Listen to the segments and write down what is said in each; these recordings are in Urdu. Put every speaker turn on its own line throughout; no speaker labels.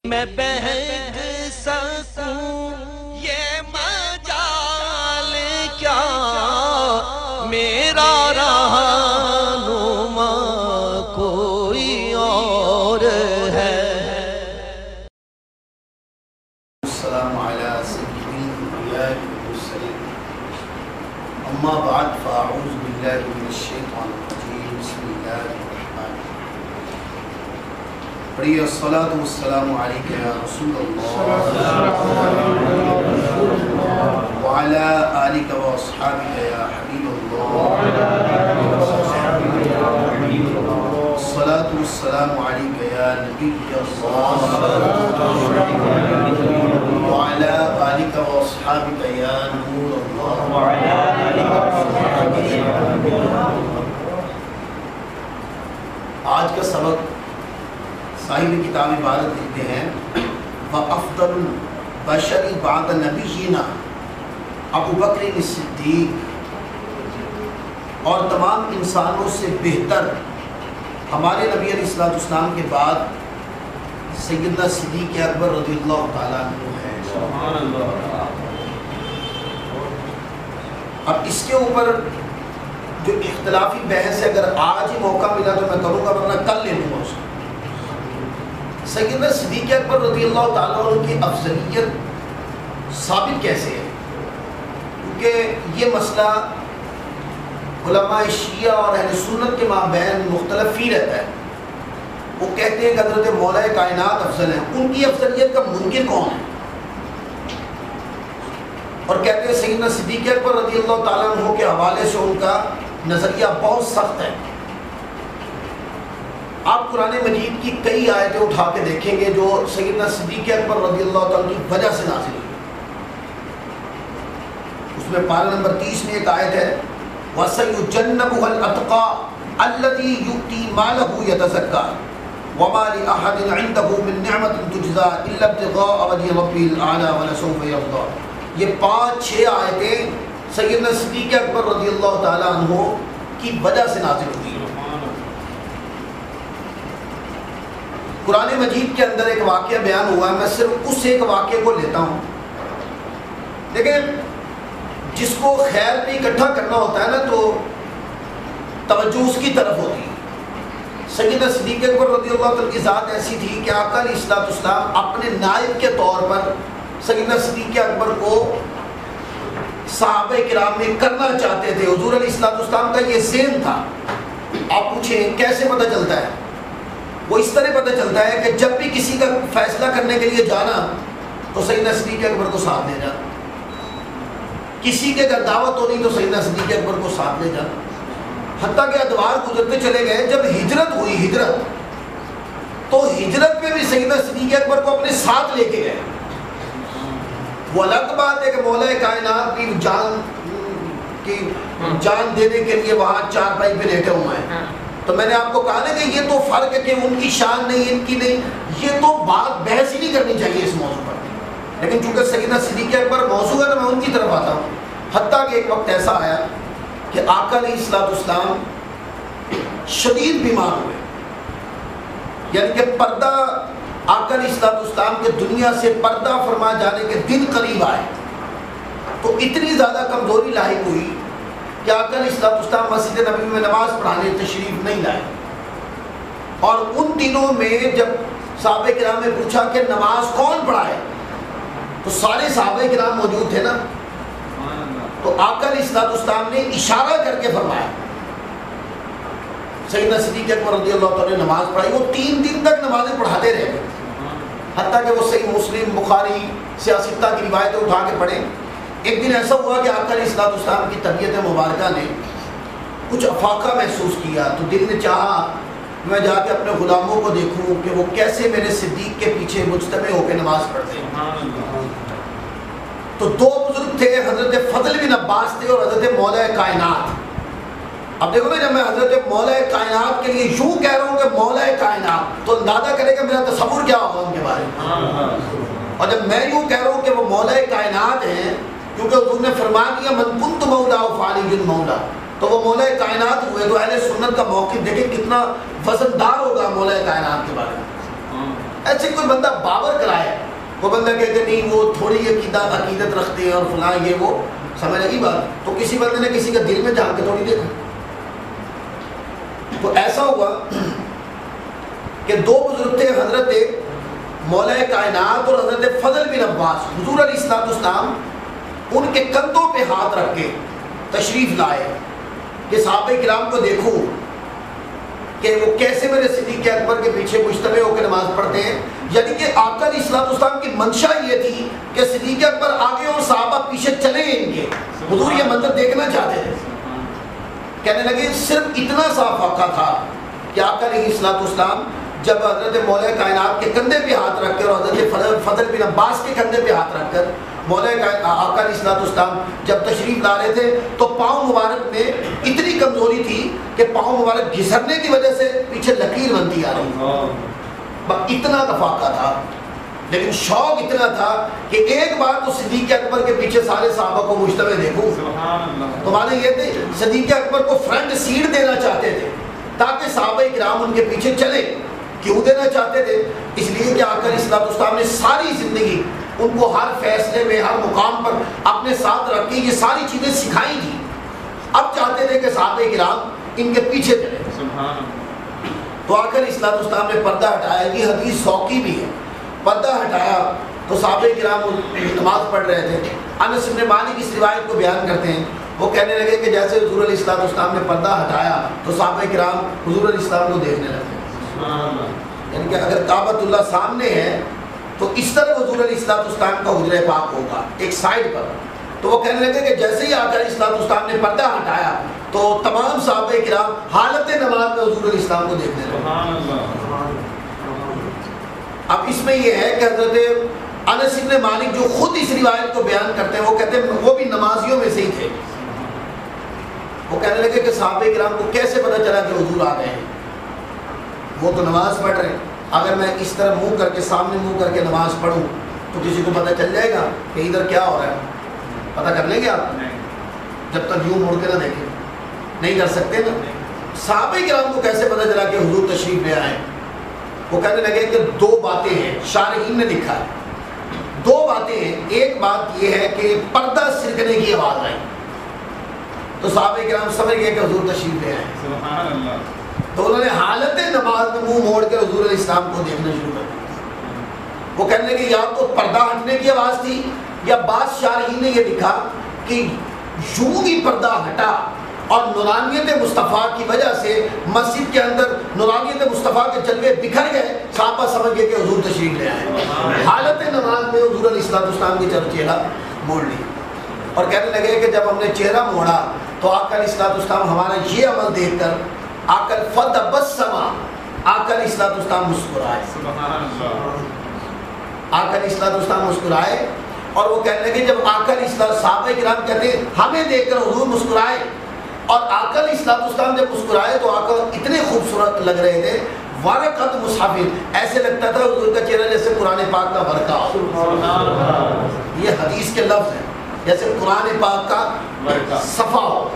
میں بہک سکوں یہ مجال کیا میرا رہنما کوئی اور ہے۔
السلام علی سیدی الانبیاء والمرسلین اما بعد فاعوذ باللہ من الشیطان الرجیم بسم اللہ الرحمن الرحیم۔ پڑھیے الصلاۃ والسلام علیک یا رسول اللہ وعلی آلک واصحابک یا حبیب اللہ الصلاۃ والسلام علیک یا نبی اللہ وعلی آلک واصحابک یا نور اللہ۔ آج کا سبق صاحب کتاب عبادت لکھتے ہیں وَأَفْضَلُ الْبَشَرِ بَعْدَ نَبِيِّنَا ابو بکر صدیق، اور تمام انسانوں سے بہتر ہمارے نبی علیہ السلام کے بعد سیدنا صدیق اکبر رضی اللہ تعالیٰ عنہ ہے۔ اب اس کے اوپر جو اختلافی بحث ہے، اگر آج ہی موقع ملا تو میں کروں گا، ورنہ کل لے لوں گا اس کو۔ سیدنا صدیق اکبر رضی اللہ تعالیٰ عنہ کی افضلیت ثابت کیسے ہے؟ کیونکہ یہ مسئلہ علماء شیعہ اور اہل سنت کے مابین مختلف ہی رہتا ہے۔ وہ کہتے ہیں کہ حضرت مولا کائنات افضل ہیں، ان کی افضلیت کا منکر کون ہے؟ اور کہتے ہیں سیدنا صدیق اکبر رضی اللہ تعالیٰ عنہ کے حوالے سے ان کا نظریہ بہت سخت ہے۔ آپ قرآن مجید کی کئی آیتیں اٹھا کے دیکھیں گے جو سیدنا صدیق اکبر رضی اللہ تعالیٰ کی وجہ سے نازل ہوئی۔ اس میں پارہ نمبر 30 میں ایک آیت ہے وَسَيُجَنَّبُهَا الْأَتْقَى الَّذِي يُؤْتِي مَالَهُ يَتَزَكَّى وَمَا لِأَحَدٍ عِندَهُ مِن نِّعْمَةٍ تُجْزَى إِلَّا ابْتِغَاءَ وَجْهِ رَبِّهِ الْأَعْلَى وَلَسَوْفَ يَرْضَى۔ یہ 5-6 آیتیں سیدنا صدیق اکبر رضی اللہ تعالیٰ عنہ کی وجہ سے نازل ہوئی۔ قرآن مجید کے اندر ایک واقعہ بیان ہوا ہے، میں صرف اس ایک واقعے کو لیتا ہوں، لیکن جس کو خیر پہ اکٹھا کرنا ہوتا ہے نا تو توجہ اس کی طرف ہوتی ہے۔ سیدنا صدیق اکبر رضی اللہ تعالیٰ کی ذات ایسی تھی کہ آقا علیہ السلام اپنے نائب کے طور پر سیدنا صدیق اکبر کو صحابہ کرام میں کرنا چاہتے تھے۔ حضور علیہ السلام کا یہ ذہن تھا۔ آپ پوچھیں کیسے پتہ چلتا ہے؟ وہ اس طرح پتہ چلتا ہے کہ جب بھی کسی کا فیصلہ کرنے کے لیے جانا تو سیدنا صدیق اکبر کو ساتھ لے جانا، کسی کے اگر دعوت ہونی تو سیدنا صدیق اکبر کو ساتھ لے جانا۔ حتیٰ کہ ادوار گزرتے چلے گئے، جب ہجرت ہوئی تو ہجرت میں بھی سیدنا صدیق اکبر کو اپنے ساتھ لے کے گئے۔ وہ الگ بات ہے کہ مولا کائنات بھی جان دینے کے لیے وہاں چارپائی پہ لیٹے ہوئے ہیں، تو میں نے آپ کو کہا نا کہ یہ تو فرق ہے کہ ان کی شان نہیں، ان کی نہیں، یہ تو بات بحث ہی نہیں کرنی چاہیے اس موضوع پر۔ لیکن چونکہ سیدنا صدیق اکبر موضوع ہے تو میں ان کی طرف آتا ہوں۔ حتیٰ کہ ایک وقت ایسا آیا کہ آقا علیہ السلام شدید بیمار ہوئے، یعنی کہ پردہ آقا علیہ السلام کے دنیا سے پردہ فرما جانے کے دن قریب آئے تو اتنی زیادہ کمزوری لاحق ہوئی کہ آقا علیہ السلام مسجد نبوی میں نماز پڑھانے تشریف نہیں لائے۔ اور ان دنوں میں جب صحابہ کرام نے پوچھا کہ نماز کون پڑھائے تو سارے صحابہ کرام موجود تھے نا، تو آقا علیہ السلام نے اشارہ کر کے فرمایا۔ سیدنا صدیق اکبر رضی اللہ تعالیٰ نے نماز پڑھائی، وہ 3 دن تک نمازیں پڑھاتے رہے، حتیٰ کہ وہ صحیح مسلم، بخاری، سیاستہ کی روایتیں اٹھا کے پڑھیں۔ ایک دن ایسا ہوا کہ آقا علیہ السلام کی طبیعت مبارکہ نے کچھ افاقہ محسوس کیا، تو دل نے چاہا میں جا کے اپنے غلاموں کو دیکھوں کہ وہ کیسے میرے صدیق کے پیچھے مجتمع ہو کے نماز پڑھتے ہیں۔ تو 2 بزرگ تھے، حضرت فضل بن عباس تھے اور حضرت مولا کائنات۔ اب دیکھو نا، جب میں حضرت مولا کائنات کے لیے یوں کہہ رہا ہوں کہ مولا کائنات، تو اندازہ کرے کہ میرا تصور کیا ہوگا ان کے بارے میں۔ اور جب میں یوں کہہ رہا ہوں کہ وہ مولا کائنات ہیں، کیونکہ حضور نے فرما دیا من کنت مولا فعلی مولا، تو وہ مولا کائنات ہوئے، تو اہل سنت کا موقف دیکھیں کتنا وزندار ہوگا مولا کائنات کے بارے میں۔ ایسے کوئی بندہ باور وہ بندہ کہتے نہیں وہ تھوڑی عقیدت رکھتے ہیں اور فلاں یہ وہ، سمجھ لگی بات؟ تو کسی بندے نے کسی کا دل میں جھانک کے تھوڑی دیکھا. تو ایسا ہوا کہ دو بزرگ تھے، حضرت مولا کائنات اور حضرت فضل بن عباس. حضور علیہ السلام ان کے کندھوں پہ ہاتھ رکھ کے تشریف لائے کہ صحابہ کرام کو دیکھو کہ وہ کیسے میرے صدیق اکبر کے پیچھے مجتمع ہو کے نماز پڑھتے ہیں. یعنی کہ آقا علیہ السلام کی منشا یہ تھی کہ صدیق اکبر آگے اور صحابہ پیچھے چلے ان کے. حضور یہ منظر دیکھنا چاہتے تھے. کہنے لگے صرف اتنا سا واقعہ تھا کہ آقا علیہ السلام جب حضرت مولا کائنات کے کندھے پہ ہاتھ رکھ کر اور حضرت فضل بن عباس کے کندھے پہ ہاتھ رکھ کر مولا آقا علیہ السلام جب تشریف لا رہے تھے تو پاؤں مبارک میں اتنی کمزوری تھی کہ پاؤں مبارک گھسرنے کی وجہ سے پیچھے لکیر بنتی آ رہی. اتنا تفاقہ تھا، لیکن شوق اتنا تھا کہ ایک بار تو صدیق اکبر کے پیچھے سارے صحابہ کو مجتمع دیکھوں. تو معنی یہ تھے صدیق اکبر کو فرنٹ سیٹ دینا چاہتے تھے تاکہ صحابہ کرام ان کے پیچھے چلے. کیوں دینا چاہتے تھے؟ اس لیے کہ آقا علیہ السلام نے ساری زندگی ان کو ہر فیصلے میں ہر مقام پر اپنے ساتھ رکھ کے یہ ساری چیزیں سکھائی تھی. اب چاہتے تھے کہ صحابہ کرام ان کے پیچھے چلے. تو آقا علیہ السلام نے پردہ ہٹایا. یہ حدیث ذوقی بھی ہے. پردہ ہٹایا تو صحابہ کرام نماز پڑھ رہے تھے. انس بن مالک اس روایت کو بیان کرتے ہیں. وہ کہنے لگے کہ جیسے حضور علیہ السلام نے پردہ ہٹایا تو صحابہ کرام حضور علیہ السلام کو دیکھنے لگے. یعنی کہ اگر کعبۃ اللہ سامنے ہے تو اس طرح حضور علیہ السلام کا حجرہ پاک ہوگا ایک سائڈ پر. تو وہ کہنے لگے کہ جیسے ہی آقا علیہ السلام نے پردہ ہٹایا تو تمام صحابہ کرام حالت نماز میں حضور علیہ السلام کو دیکھنے لگے. اب اس میں یہ ہے کہ حضرت انس بن مالک جو خود اس روایت کو بیان کرتے ہیں وہ کہتے ہیں وہ بھی نمازیوں میں سے ہی تھے. وہ کہنے لگے کہ صحابہ کرام کو کیسے پتہ چلا کہ حضور آ گئے ہیں؟ وہ تو نماز پڑھ رہے ہیں. اگر میں اس طرح منہ کر کے سامنے منہ کر کے نماز پڑھوں تو کسی کو پتہ چل جائے گا کہ ادھر کیا ہو رہا ہے؟ پتہ کر لیں گے آپ؟ جب تک یوں مڑ کے نہ دیکھیں نہیں کر سکتے نا. صحابہ کرام کو کیسے پتہ چلا کہ حضور تشریف لے آئے؟ وہ کہنے لگے کہ دو باتیں ہیں. شارحین نے لکھا ہے دو باتیں ہیں. ایک بات یہ ہے کہ پردہ سرکنے کی آواز آئی تو صحابہ کرام سمجھ گئے کہ حضور تشریف لے آئے. سبحان اللہ. تو انہوں نے حالت نماز میں منہ موڑ کر حضور علیہ السلام کو دیکھنا شروع کر دیا. وہ کہنے لگے یا تو پردہ ہٹنے کی آواز تھی یا بعض شارحین نے یہ لکھا کہ یوں ہی پردہ ہٹا اور نورانیت مصطفیٰ کی وجہ سے مسجد کے اندر نورانیت مصطفیٰ کے جلوے بکھر گئے. صحابہ سمجھ گئے کہ حضور تشریف لے آئے. حالت نماز میں حضور علیہ السلام کی طرف چہرہ موڑ لی اور کہنے لگے کہ جب ہم نے چہرہ موڑا تو آقا علیہ السلام ہمارا یہ عمل دیکھ کر آقا علیہ السلام مسکرائے. آقا علیہ السلام مسکرائے اور وہ کہنے لگے جب آقا علیہ السلام صحابہ کرام کہتے ہیں ہمیں دیکھ کر حضور مسکرائے اور آقا علیہ السلام جب مسکرائے تو آقا اتنے خوبصورت لگ رہے تھے. ورقۃ مصحف ایسے لگتا تھا حضور کا چہرہ جیسے قرآن پاک کا ورقہ. یہ حدیث کے لفظ ہیں جیسے قرآن پاک کا صفحہ ہو.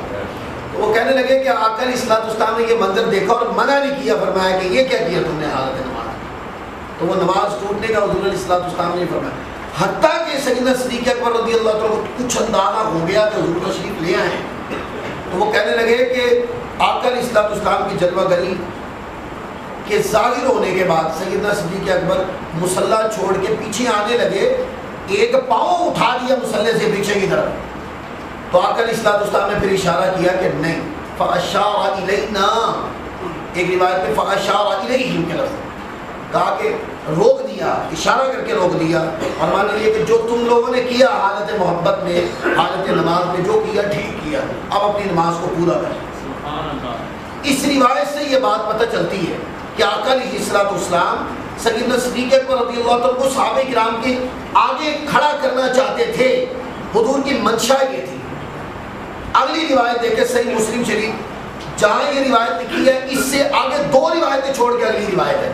تو وہ کہنے لگے کہ آقا علیہ السلام نے یہ منظر دیکھا اور منع نہیں کیا. فرمایا کہ یہ کیا کیا تم نے حالت نماز؟ تو وہ نماز ٹوٹنے کا حضور علیہ السلام نے فرمایا. حتیٰ کہ سیدنا صدیق اکبر رضی اللہ عنہ کو کچھ اندازہ ہو گیا کہ حضور تشریف لے آئے تو وہ کہنے لگے کہ آقا علیہ السلام کی جلوہ گری کے ظاہر ہونے کے بعد سیدنا صدیق اکبر مصلی چھوڑ کے پیچھے آنے لگے. ایک پاؤں اٹھا دیا مصلی سے پیچھے کی طرف تو آقا علیہ السلام نے پھر اشارہ کیا کہ نہیں. فَأَشَارَ إِلَيْنَا ایک روایت میں فَأَشَارَ إِلَيْهِمْ کے لفظ کہا کہ روک دیا، اشارہ کر کے روک دیا اور مان لیے کہ جو تم لوگوں نے کیا حالت محبت میں حالت نماز میں جو کیا ٹھیک کیا، اب اپنی نماز کو پورا کریں. اس روایت سے یہ بات پتہ چلتی ہے کہ آقا علیہ السلام سیدنا صدیق اکبر رضی اللہ عنہ کو صحابہ کرام کے آگے کھڑا کرنا چاہتے تھے. حضور کی منشا یہ تھی. اگلی روایت دیکھیں صحیح مسلم شریف جہاں یہ روایت لکھی ہے اس سے آگے دو روایتیں چھوڑ کے اگلی روایت ہے.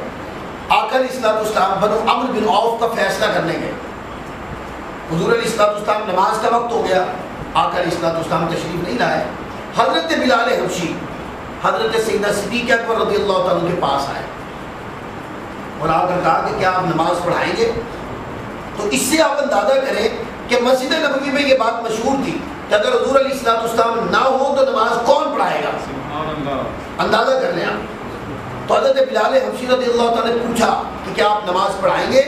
آقا علیہ السلام بنو عمرو بن عوف کا فیصلہ کرنے گئے. حضور علیہ السلام نماز کا وقت ہو گیا. آقا علیہ السلام تشریف نہیں لائے. حضرت بلال حبشی حضرت سیدنا صدیق اکبر رضی اللہ عنہ کے پاس آئے اور آ کر کہا کہ کیا آپ نماز پڑھائیں گے؟ تو اس سے آپ اندازہ کریں کہ مسجد نبوی میں یہ بات مشہور تھی کہ اگر حضور علیہ الصلوۃ والسلام نہ ہو تو نماز کون پڑھائے گا؟ اندازہ کر لیں آپ. تو حضرت بلال حبشی رضی اللہ تعالیٰ نے پوچھا کہ کیا آپ نماز پڑھائیں گے؟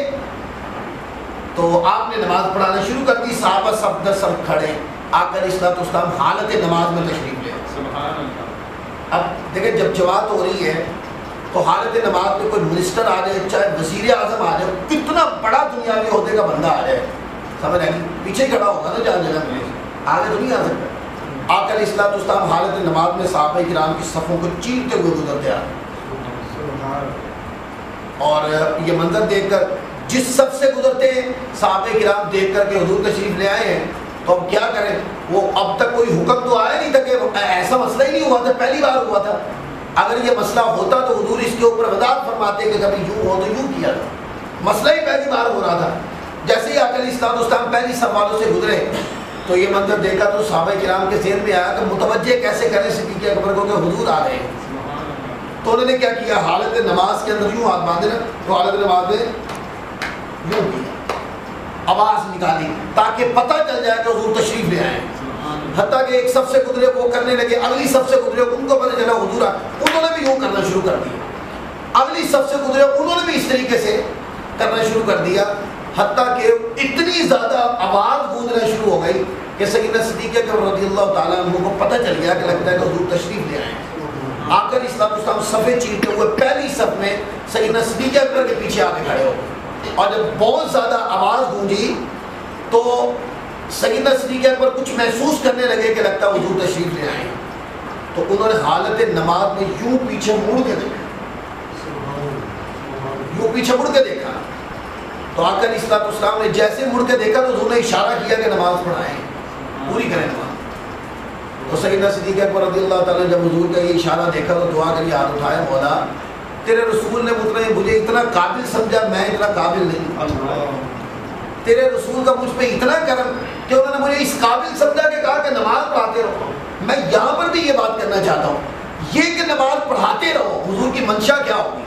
تو آپ نے نماز پڑھانا شروع کر دی. صحابہ سب در سب کھڑے. آقا علیہ الصلوۃ والسلام حالت نماز میں تشریف لے. اب دیکھیں جب جماعت ہو رہی ہے تو حالت نماز میں کوئی منسٹر آ جائے, چاہے وزیر اعظم آ جائے, کتنا بڑا دنیاوی عہدے کا بندہ آ جائے, سمجھ آئے گی, پیچھے کھڑا ہوگا نا جہاں جگہ ملے, آگے تو نہیں آ سکتا. آقا علیہ الصلوۃ والسلام حالت نماز میں صحابہ کرام کی صفوں کو چیرتے ہوئے گزرتے آ. اور یہ منظر دیکھ کر جس صف سے گزرتے ہیں صحابہ کرام دیکھ کر کے حضور تشریف لے آئے ہیں, تو اب کیا کریں؟ وہ اب تک کوئی حکم تو آیا نہیں تھا کہ ایسا مسئلہ ہی نہیں ہوا تھا, پہلی بار ہوا تھا. اگر یہ مسئلہ ہوتا تو حضور اس کے اوپر وضاحت فرماتے کہ کبھی یوں ہو تو یوں کیا تھا. مسئلہ ہی پہلی بار ہو رہا تھا. جیسے ہی آقا علیہ الصلوۃ والسلام پہلی صف والوں سے گزرے تو یہ منظر دیکھا تو صحابہ کرام کے ذہن میں آیا کہ متوجہ کیسے کریں صدیق اکبر کو کہ حضور آ رہے ہیں. تو انہوں نے کیا کیا؟ حالت نماز کے اندر یوں ہاتھ باندھے نا, تو حالت نماز میں یوں کیا, آواز نکالی تاکہ پتہ چل جائے کہ حضور تشریف لے آئے. حتیٰ کہ ایک صف سے گزرے وہ کرنے لگے, اگلی صف سے گزرے ان کو پتہ چلا حضور آ, انہوں نے بھی یوں کرنا شروع کر دیا. اگلی صف سے گزرے انہوں نے بھی اس طریقے سے کرنا شروع کر دیا. حتیٰ کہ اتنی زیادہ آواز گونجنا شروع ہو گئی کہ سیدنا صدیق اکبر رضی اللہ تعالیٰ عنہ کو پتہ چل گیا کہ لگتا ہے کہ حضور تشریف لے آئے. آ کر اسلام اسلام صفے چیرتے ہوئے پہلی صف میں سیدنا صدیق اکبر کے پیچھے آ کے کھڑے ہو. اور جب بہت زیادہ آواز گونجی تو سیدنا صدیق اکبر کچھ محسوس کرنے لگے کہ لگتا ہے حضور تشریف لے آئے. تو انہوں نے حالت نماز میں یوں پیچھے مڑ کے دیکھا, یوں پیچھے مڑ کے دیکھا. تو آ کر اسلام نے جیسے مڑ کے دیکھا تو حضور نے اشارہ کیا کہ نماز پڑھائیں, پوری کریں نماز. تو سیدنا صدیق اکبر رضی اللہ تعالیٰ نے جب حضور کا یہ اشارہ دیکھا تو دعا کری, ہاتھ اٹھایا, مولا تیرے رسول نے مجھے اتنا قابل سمجھا, میں اتنا قابل نہیں. تیرے رسول کا مجھ پہ اتنا کرم کہ انہوں نے مجھے اس قابل سمجھا کہ کہا کہ نماز پڑھاتے رہو. میں یہاں پر بھی یہ بات کرنا چاہتا ہوں, یہ کہ نماز پڑھاتے رہو حضور کی منشا کیا ہوگی.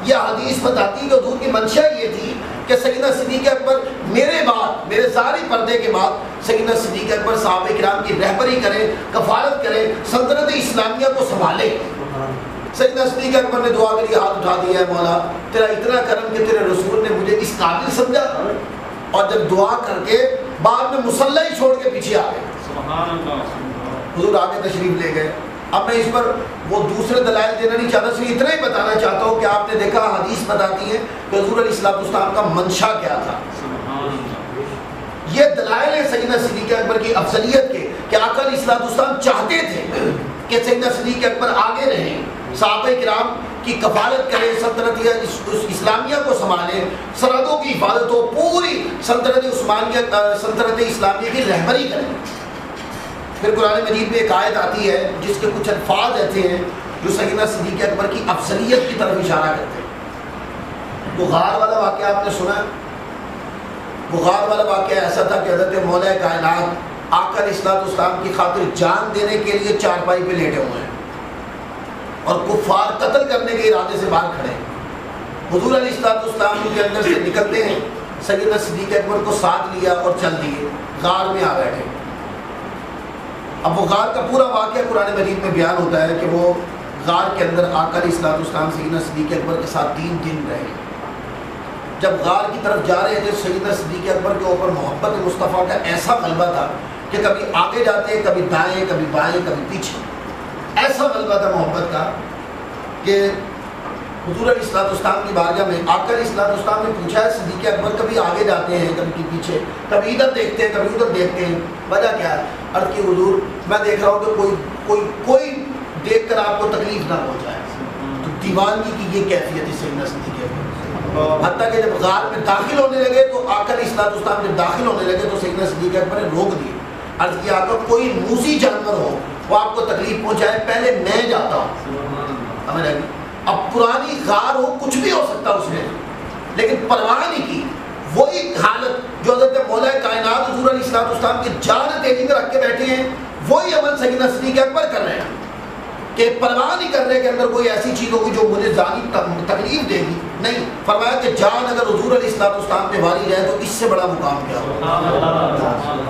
یہ حدیث بتاتی کہ حضور کی منشا یہ تھی کہ سیدنا صدیق اکبر میرے بعد, میرے ظاہری پردے کے بعد سیدنا صدیق اکبر صحابہ کرام کی رہبری کریں, کفالت کریں, سلطنت اسلامیہ کو سنبھالیں. سیدنا صدیق اکبر نے دعا کے لیے ہاتھ اٹھا دیا ہے, مولا تیرا اتنا کرم کہ تیرے رسول نے مجھے اس قابل سمجھا. اور جب دعا کر کے بعد میں مصلی ہی چھوڑ کے پیچھے آ گئے, حضور آگے تشریف لے گئے. اب میں اس پر وہ دوسرے دلائل دینا نہیں چاہتا, صرف اتنا ہی بتانا چاہتا ہوں کہ آپ نے دیکھا حدیث بتاتی ہے کہ حضور علیہ الصلوۃ والسلام کا منشا کیا تھا. یہ دلائل ہیں سیدنا صدیق اکبر کی افضلیت کے کہ آقا علیہ الصلوۃ والسلام چاہتے تھے کہ سیدنا صدیق اکبر آگے رہیں, صحابہ کرام کی کفالت کریں, سلطنت اسلامیہ کو سنبھالیں, سرحدوں کی حفاظت ہو, پوری سلطنت عثمانیہ سلطنت اسلامیہ کی رہبری کریں. پھر قرآن مجید میں ایک آیت آتی ہے جس کے کچھ الفاظ ایسے ہیں جو سیدنا صدیق اکبر کی افضلیت کی طرف اشارہ کرتے ہیں. بخار والا واقعہ آپ نے سنا ہے؟ بخار والا واقعہ ایسا تھا کہ حضرت مولا کائنات آقا علیہ الصلوۃ والسلام کی خاطر جان دینے کے لیے چارپائی پہ لیٹے ہوئے ہیں اور کفار قتل کرنے کے ارادے سے باہر کھڑے ہیں. حضور علیہ الصلوۃ والسلام کے اندر سے نکلتے ہیں, سیدنا صدیق اکبر کو ساتھ لیا اور چل دیے, غار میں آ بیٹھے. اب وہ غار کا پورا واقعہ قرآن مجید میں بیان ہوتا ہے کہ وہ غار کے اندر آقا علیہ الصلوۃ والسلام سیدنا صدیق اکبر کے ساتھ 3 دن رہے. جب غار کی طرف جا رہے تھے سیدنا صدیق اکبر کے اوپر محبت مصطفیٰ کا ایسا غلبہ تھا کہ کبھی آگے جاتے, کبھی دائیں, کبھی بائیں, کبھی پیچھے. ایسا غلبہ تھا محبت کا کہ حضور علیہ الصلوۃ والسلام کی بارگاہ میں آقا علیہ الصلوۃ والسلام نے پوچھا ہے صدیق اکبر کبھی آگے جاتے ہیں, کبھی پیچھے, کبھی ادھر دیکھتے ہیں, کبھی ادھر دیکھتے ہیں, وجہ کیا ہے؟ عرض کی حضور میں دیکھ رہا ہوں کہ کوئی دیکھ کر آپ کو تکلیف نہ ہو جائے. تو دیوانگی کی یہ کیفیت ہے سیدنا صدیق اکبر. حتیٰ کہ جب غار میں داخل ہونے لگے تو آقا علیہ الصلوۃ والسلام جب داخل ہونے لگے تو سیدنا صدیق اکبر نے روک دیے. عرض کیا آقا کوئی موذی جانور ہو وہ آپ کو تکلیف پہنچائے, پہلے میں جاتا ہوں. ہمیں لگی اب پرانی غار ہو, کچھ بھی ہو سکتا اس میں, لیکن پرواہ نہیں کی. وہی حالت جو حضرت مولا کائنات حضور علیہ الصلوۃ والسلام کی جان تیزی میں رکھ کے بیٹھے ہیں, وہی عمل سیدنا صدیق اکبر کر رہے ہیں کہ پرواہ نہیں کر رہے کہ اندر کوئی ایسی چیز ہوگی جو مجھے ذاتی تکلیف دے گی. نہیں، فرمایا کہ جان اگر حضور علیہ السلام پہ واری جائے تو اس سے بڑا مقام کیا ہو۔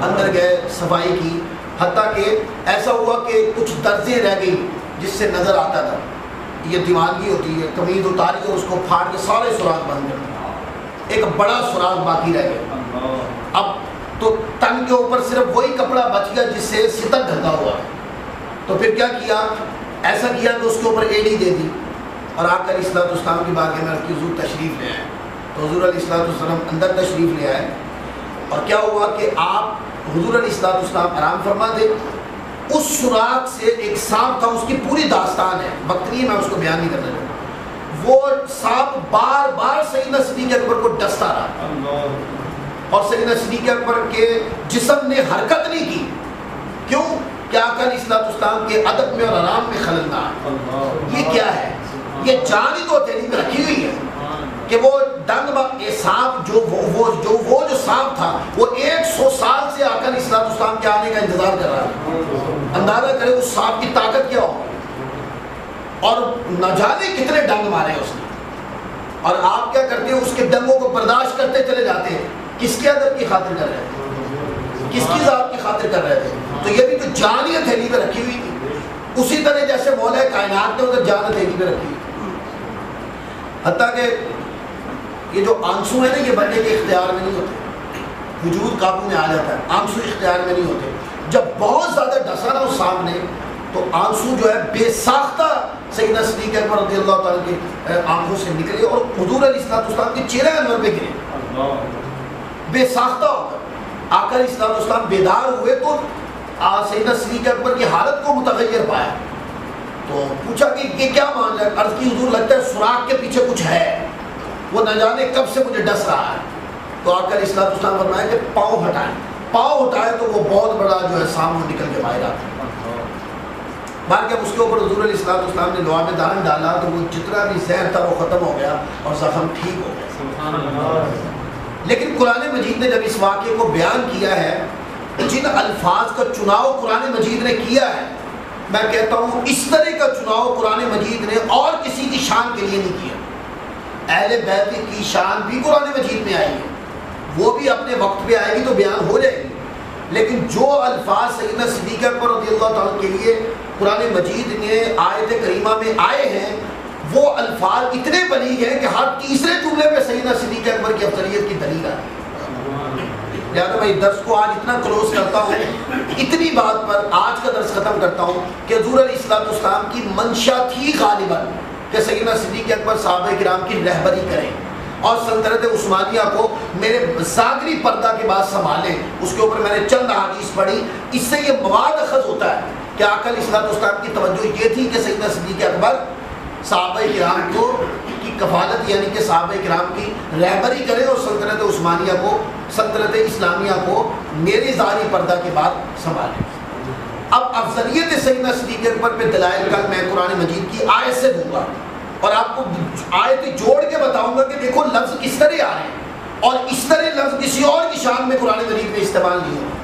اندر گئے، صفائی کی، حتیٰ کہ ایسا ہوا کہ کچھ درزیں رہ گئی جس سے نظر آتا تھا، یہ دیوانگی ہوتی ہے، قمیض اتاری اور اس کو پھاڑ کے سارے سراغ بند کر دیا، ایک بڑا سراغ باقی رہ گیا۔ اب تو تن کے اوپر صرف وہی کپڑا بچ گیا جس سے ستر ڈھکا ہوا ہے، تو پھر کیا کیا؟ ایسا کیا کہ اس کے اوپر ایڑی دے دی اور آ کر اسلام کی بارگاہ میں کہ حضور تشریف لے آئے۔ تو حضور علیہ السلام اندر تشریف لے آئے، اور کیا ہوا کہ آپ حضور علیہ السلام آرام فرما دے، اس سوراخ سے ایک سانپ تھا، اس کی پوری داستان ہے، وقت نہیں ہے میں اس کو بیان نہیں کرنا چاہتا، وہ سانپ بار بار سیدنا صدیق اکبر کو ڈستا رہا، اور سیدنا صدیق اکبر کے جسم نے حرکت نہیں کی، کیوں؟ کہ آقا علیہ السلام کے ادب میں اور آرام میں خلل نہ آئے۔ یہ کیا ہے؟ یہ جان ہی تو ہتھیلی میں رکھی ہوئی ہے کہ وہ ڈنگ سانپ جو سانپ تھا وہ 100 سال سے آقا علیہ السلام کے آنے کا انتظار کر رہا ہے۔ اندازہ کرے اس سانپ کی طاقت کیا ہو، اور نہ جانے کتنے ڈنگ مارے اس نے، اور آپ کیا کرتے ہیں؟ اس کے ڈنگوں کو برداشت کرتے چلے جاتے ہیں۔ کس کے ادب کی خاطر کر رہے تھے؟ کس کی ذات کی خاطر کر رہے تھے؟ تو یہ بھی تو جان ہی ہتھیلی پہ رکھی ہوئی تھی، اسی طرح جیسے مولا کائنات نے ادھر جان ہتھیلی پہ رکھی ہوئی، حتیٰ کہ یہ جو آنسو ہے نا، یہ بندے کے اختیار میں نہیں ہوتے، وجود قابو میں آ جاتا ہے، آنسو اختیار میں نہیں ہوتے۔ جب بہت زیادہ ڈسا نا اس سامنے، تو آنسو جو ہے بے ساختہ سیدنا صدیق اکبر رضی اللہ تعالیٰ کی آنکھوں سے نکلے اور حضور علیہ السلام کے چہرے انور پہ گرے، بے ساختہ ہو کر۔ آقا علیہ السلام بیدار ہوئے تو سیدنا صدیق اکبر کی حالت کو متغیر پایا، تو پوچھا کہ یہ کیا معاملہ ہے؟ عرض کی حضور لگتا ہے سوراخ کے پیچھے کچھ ہے، وہ نہ جانے کب سے مجھے ڈس رہا ہے۔ تو آقا علیہ السلام فرمایا کہ پاؤں ہٹائیں، پاؤں ہٹائے تو وہ بہت بڑا جو ہے سامنے نکل کے باہر آتا ہے۔ بار کے اس کے اوپر حضور علیہ السلام نے لعاب دہن ڈالا تو وہ جتنا بھی زہر تھا وہ ختم ہو گیا اور زخم ٹھیک ہو گیا۔ لیکن قرآن مجید نے جب اس واقعے کو بیان کیا ہے، جن الفاظ کا چناؤ قرآن مجید نے کیا ہے، میں کہتا ہوں اس طرح کا چناؤ قرآن مجید نے اور کسی کی شان کے لیے نہیں کیا۔ اہل بیت کی شان بھی قرآن مجید میں آئی ہے، وہ بھی اپنے وقت پہ آئے گی تو بیان ہو جائے گی، لیکن جو الفاظ سیدنا صدیق اکبر رضی اللہ تعالیٰ کے لیے قرآن مجید نے آیت کریمہ میں آئے ہیں، وہ الفاظ اتنے بلیغ ہیں کہ ہر تیسرے جملے پہ سیدنا صدیق اکبر کی افضلیت کی دلیل ہے۔ لہٰذا میں درس کو آج اتنا کلوز کرتا ہوں، اتنی بات پر آج کا درس ختم کرتا ہوں کہ حضور علیہ السلام کی منشا تھی غالباً کہ سیدنا صدیق اکبر صحابہ کرام کی رہبری کریں اور سلطنت عثمانیہ کو میرے ظاہری پردہ کے بعد سنبھالیں۔ اس کے اوپر میں نے چند احادیث پڑھی، اس سے یہ مواد اخذ ہوتا ہے کہ آقا علیہ السلام کی توجہ یہ تھی کہ سیدنا صدیق اکبر صحابہ کرام کو کی کفالت یعنی کہ صحابہ کرام کی رہبری کریں اور سلطنت عثمانیہ کو، سلطنت اسلامیہ کو میرے ظاہری پردہ کے بعد سنبھالیں۔ اب افضلیت سیدنا صدیق اکبر پہ دلائل کل میں قرآن مجید کی آیت سے دوں گا اور آپ کو آیت جوڑ کے بتاؤں گا کہ دیکھو لفظ کس طرح آ رہے ہیں اور اس طرح لفظ کسی اور کی شان میں قرآن مجید میں استعمال نہیں ہوا۔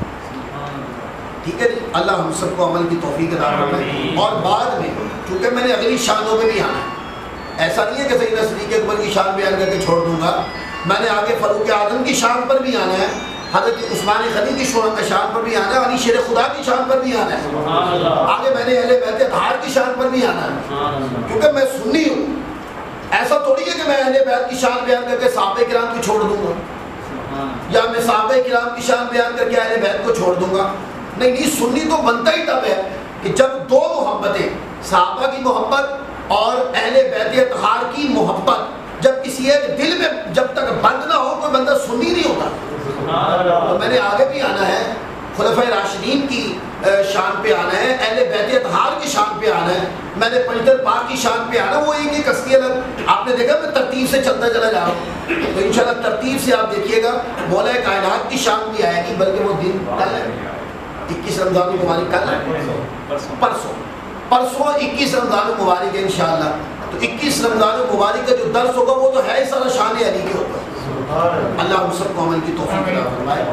ٹھیک ہے جی، اللہ ہم سب کو عمل کی توفیق عطا فرمائے۔ اور بعد میں چونکہ میں نے اگلی شانوں میں بھی آنا ہے، ایسا نہیں ہے کہ سیدنا صدیق اکبر کی شان بیان کر کے چھوڑ دوں گا، میں نے آگے فاروق اعظم کی شان پر بھی آنا ہے، حضرت عثمان غنی کی شان پر بھی آنا ہے، علی شیر خدا کی شان پر بھی آنا ہے، آگے میں نے اہل بیت اطہار کی شان پر بھی آنا ہے، کیونکہ میں سنی ہوں۔ ایسا تھوڑی ہے کہ میں اہل بیت کی شان بیان کر کے صحابہ کرام کو چھوڑ دوں گا، یا میں صحابہ کرام کی شان بیان کر کے اہل بیت کو چھوڑ دوں گا۔ نہیں، سنی تو بنتا ہی تب ہے کہ جب دو محبتیں، صحابہ کی محبت اور اہل بیت اطہار کی محبت جب کسی ایک دل میں جب تک بند نہ ہو کوئی بندہ سنی نہیں ہوتا۔ تو میں نے آگے بھی آنا ہے، خلفائے راشدین کی شان پہ آنا ہے، اہل بیت اطہار کی شان پہ آنا ہے، میں نے پنجتر پاک کی شان پہ آنا، وہ ایک ایک ہستی الگ آپ نے دیکھا میں ترتیب سے چلتا چلا جا رہا ہوں، تو انشاءاللہ ترتیب سے آپ دیکھیے گا مولا کائنات کی شان بھی آئے گی، بلکہ وہ دن کل ہے 21 رمضان المبارک، کل ہے پرسوں 21 رمضان المبارک ہے انشاءاللہ۔ تو 21 رمضان المبارک کا جو درس ہوگا وہ تو ہے ہی سارا شان علی کے اوپر۔ اللہ ہم سب کو عمل کی توفیق عطا فرمائے۔